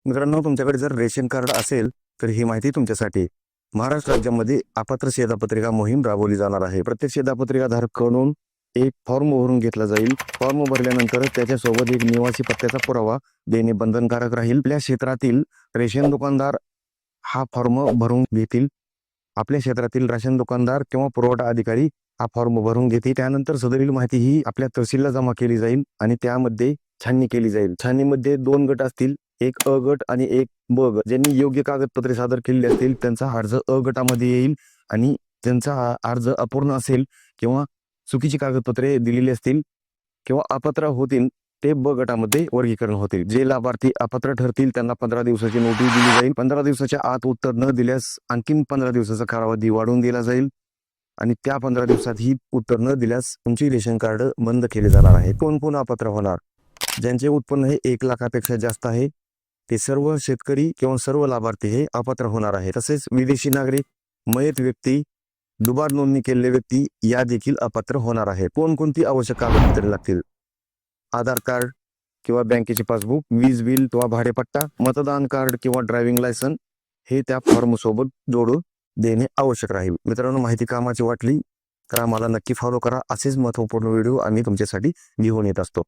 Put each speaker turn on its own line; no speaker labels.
मित्रांनो, तुमच्याकडे जर रेशन कार्ड असेल तर ही माहिती तुमच्यासाठी आहे. महाराष्ट्र राज्यामध्ये अपात्र शिधापत्रिका मोहीम राबवली जाणार आहे. प्रत्येक शिधापत्रिका धारकाकडून एक फॉर्म भरून घेतला जाईल. फॉर्म भरल्यानंतर त्याच्यासोबत एक निवासी पत्त्याचा पुरावा देणे बंधनकारक राहील. आपल्या क्षेत्रातील रेशन दुकानदार हा फॉर्म भरून घेतील. आपल्या क्षेत्रातील राशन दुकानदार किंवा पुरवठा अधिकारी हा फॉर्म भरून घेतील. त्यानंतर सदरील माहिती ही आपल्या तहसीलला जमा केली जाईल आणि त्यामध्ये छाननी केली जाईल. छाननीमध्ये 2 गट असतील, एक अ गट आणि एक ब गट. ज्यांनी योग्य कागदपत्रे सादर केलेली असतील त्यांचा अर्ज अ गटामध्ये येईल आणि ज्यांचा अर्ज अपूर्ण असेल किंवा चुकीची कागदपत्रे दिलेली असतील किंवा अपात्र होतील ते ब गटामध्ये वर्गीकरण होतील. जे लाभार्थी अपात्र ठरतील त्यांना 15 दिवसाची नोटीस दिली जाईल. 15 दिवसाच्या आत उत्तर न दिल्यास आणखीन 15 दिवसाचा कालावधी वाढवून दिला जाईल आणि त्या 15 दिवसात ही उत्तर न दिल्यास तुमची रेशन कार्ड बंद केले जाणार आहे. कोण कोण अपात्र होणार? ज्यांचे उत्पन्न हे 1 लाखापेक्षा जास्त आहे ते सर्व शेतकरी किंवा सर्व लाभार्थी हे अपात्र होणार आहे. तसेच विदेशी नागरिक, मयत व्यक्ती, दुबार नोंदणी केलेले व्यक्ती या देखील अपात्र होणार आहे. कोणकोणती आवश्यक कागदपत्रे लागतील? आधार कार्ड किंवा बँकेचे पासबुक, वीज बिल किंवा भाडेपट्टा, मतदान कार्ड किंवा ड्रायव्हिंग लायसन हे त्या फॉर्म सोबत जोडून देणे आवश्यक राहील. मित्रांनो, माहिती कामाची वाटली तर आम्हाला नक्की फॉलो करा. असेच महत्त्वपूर्ण व्हिडिओ आम्ही तुमच्यासाठी घेऊन येत असतो.